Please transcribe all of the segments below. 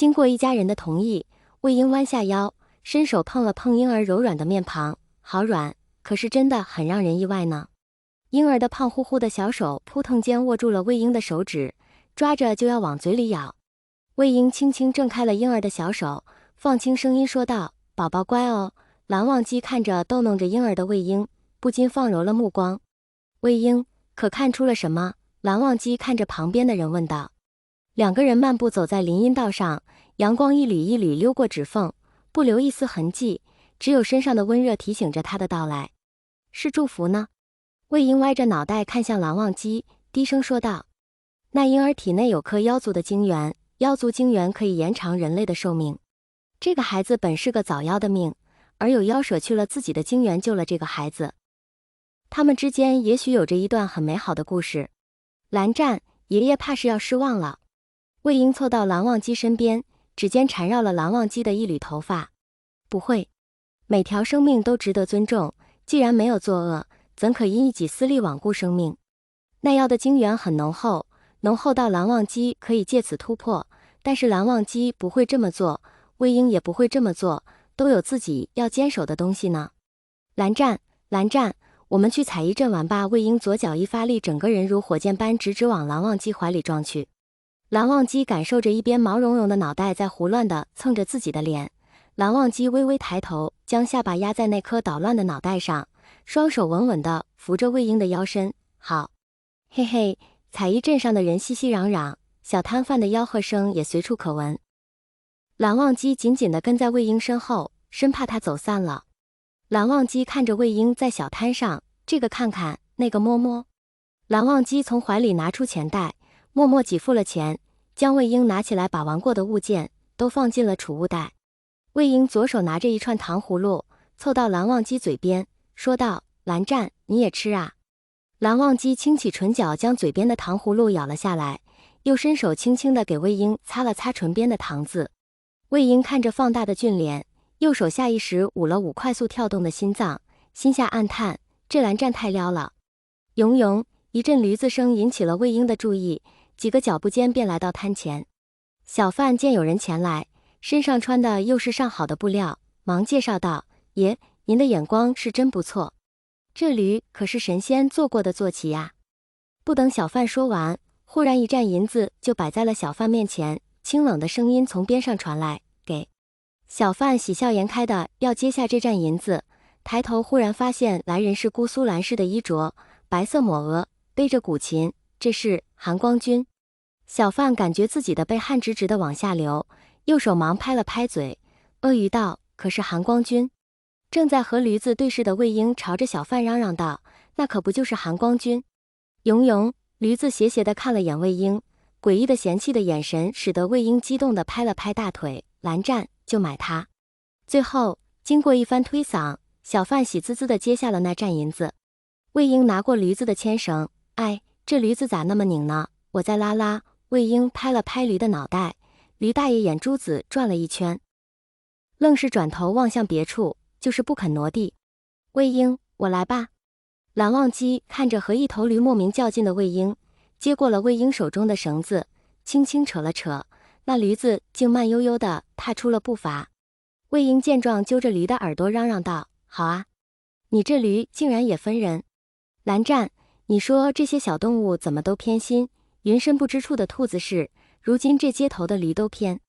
经过一家人的同意，魏婴弯下腰，伸手碰了碰婴儿柔软的面庞，好软，可是真的很让人意外呢。婴儿的胖乎乎的小手扑腾间握住了魏婴的手指，抓着就要往嘴里咬。魏婴轻轻挣开了婴儿的小手，放轻声音说道：“宝宝乖哦。”蓝忘机看着逗弄着婴儿的魏婴，不禁放柔了目光。魏婴可看出了什么？蓝忘机看着旁边的人问道。两个人漫步走在林荫道上，阳光一缕一缕溜过指缝，不留一丝痕迹，只有身上的温热提醒着他的到来。是祝福呢？魏婴歪着脑袋看向蓝忘机，低声说道：“那婴儿体内有颗妖族的精元，妖族精元可以延长人类的寿命。这个孩子本是个早夭的命，而有妖舍去了自己的精元救了这个孩子。他们之间也许有着一段很美好的故事。蓝湛，爷爷怕是要失望了。”魏婴凑到蓝忘机身边，指尖缠绕了蓝忘机的一缕头发。不会，每条生命都值得尊重，既然没有作恶，怎可因一己私利罔顾生命？那药的精元很浓厚，浓厚到蓝忘机可以借此突破，但是蓝忘机不会这么做，魏婴也不会这么做，都有自己要坚守的东西呢。蓝湛，蓝湛，我们去采一阵玩吧。魏婴左脚一发力，整个人如火箭般直直往蓝忘机怀里撞去。蓝忘机感受着一边毛茸茸的脑袋在胡乱地蹭着自己的脸，蓝忘机微微抬头，将下巴压在那颗捣乱的脑袋上，双手稳稳地扶着魏婴的腰身。好，嘿嘿，采一镇上的人熙熙攘攘，小摊贩的吆喝声也随处可闻。蓝忘机紧紧地跟在魏婴身后，生怕他走散了。蓝忘机看着魏婴在小摊上，这个看看，那个摸摸。蓝忘机从怀里拿出钱袋，默默给付了钱，将魏婴拿起来把玩过的物件都放进了储物袋。魏婴左手拿着一串糖葫芦，凑到蓝忘机嘴边，说道：“蓝湛，你也吃啊。”蓝忘机轻启唇角，将嘴边的糖葫芦咬了下来，又伸手轻轻地给魏婴擦了擦唇边的糖渍。魏婴看着放大的俊脸，右手下意识捂了捂快速跳动的心脏，心下暗叹：这蓝湛太撩了。喁喁，一阵驴子声引起了魏婴的注意，几个脚步间便来到摊前。小贩见有人前来，身上穿的又是上好的布料，忙介绍道：“爷，您的眼光是真不错，这驴可是神仙做过的坐骑呀。”不等小贩说完，忽然一担银子就摆在了小贩面前，清冷的声音从边上传来：“给。”小贩喜笑颜开的要接下这担银子，抬头忽然发现来人是姑苏蓝氏的衣着，白色抹额，背着古琴，这是韩光君。小贩感觉自己的背汗直直的往下流，右手忙拍了拍嘴，阿谀道：“可是韩光君。”正在和驴子对视的魏婴朝着小贩嚷嚷道：“那可不就是韩光君？”喁喁，驴子斜斜地看了眼魏婴，诡异的嫌弃的眼神使得魏婴激动地拍了拍大腿：“蓝湛，就买它。”最后经过一番推搡，小贩喜滋滋地接下了那担银子。魏婴拿过驴子的牵绳：“哎，这驴子咋那么拧呢？我再拉拉。”魏婴拍了拍驴的脑袋，驴大爷眼珠子转了一圈，愣是转头望向别处，就是不肯挪地。魏婴，我来吧。蓝忘机看着和一头驴莫名较劲的魏婴，接过了魏婴手中的绳子，轻轻扯了扯，那驴子竟慢悠悠地踏出了步伐。魏婴见状，揪着驴的耳朵嚷嚷道：“好啊，你这驴竟然也分人。蓝湛，你说这些小动物怎么都偏心？云深不知处的兔子是，如今这街头的驴都偏。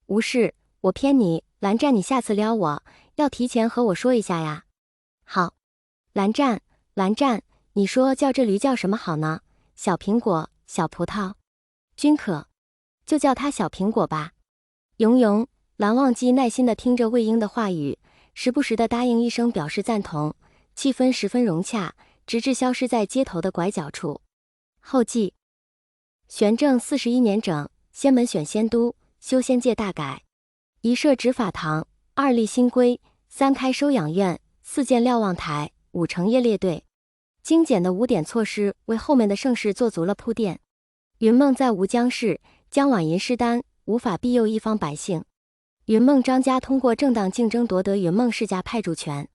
无事，我偏你。蓝湛，你下次撩我，要提前和我说一下呀。”“好。”“蓝湛，蓝湛，你说叫这驴叫什么好呢？小苹果，小葡萄？均可，就叫它小苹果吧。”“喁喁。”蓝忘机耐心地听着魏婴的话语，时不时地答应一声表示赞同，气氛十分融洽，直至消失在街头的拐角处。后记：玄正41年整，仙门选仙都，修仙界大改，一设执法堂，2立新规，3开收养院，4建瞭望台，5成业列队。精简的5点措施为后面的盛世做足了铺垫。云梦在吴江氏，江晚银施丹，无法庇佑一方百姓。云梦张家通过正当竞争夺得云梦世家派驻权。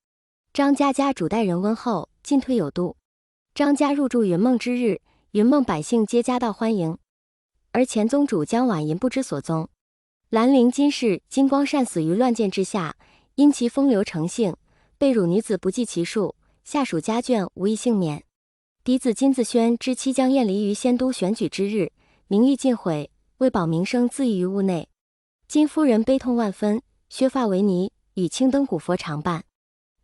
张家家主待人温厚，进退有度。张家入住云梦之日，云梦百姓皆夹道欢迎，而前宗主江晚银不知所踪。兰陵金氏金光善死于乱箭之下，因其风流成性，被辱女子不计其数，下属家眷无一幸免。嫡子金自轩之妻江晏离于仙都选举之日，名誉尽毁，为保名声自缢于屋内。金夫人悲痛万分，削发为尼，与青灯古佛常伴。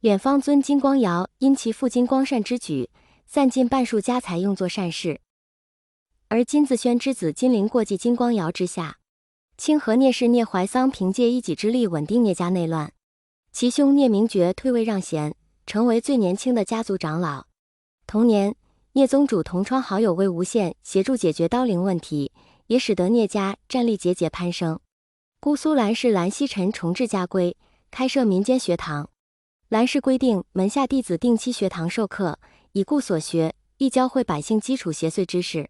远方尊金光尧因其父金光善之举，散尽半数家财用作善事。而金自轩之子金陵过继金光尧之下，清河聂氏聂怀桑凭借一己之力稳定聂家内乱，其兄聂明觉退位让贤，成为最年轻的家族长老。同年，聂宗主同窗好友魏无羡协助解决刀灵问题，也使得聂家战力节节攀升。姑苏兰氏兰锡臣重置家规，开设民间学堂。兰氏规定门下弟子定期学堂授课，以固所学，亦教会百姓基础邪祟知识。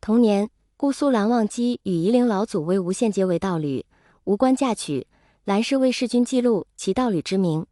同年，姑苏兰望基与夷陵老祖魏无羡结为道侣，无关嫁娶。兰氏为世君记录其道侣之名，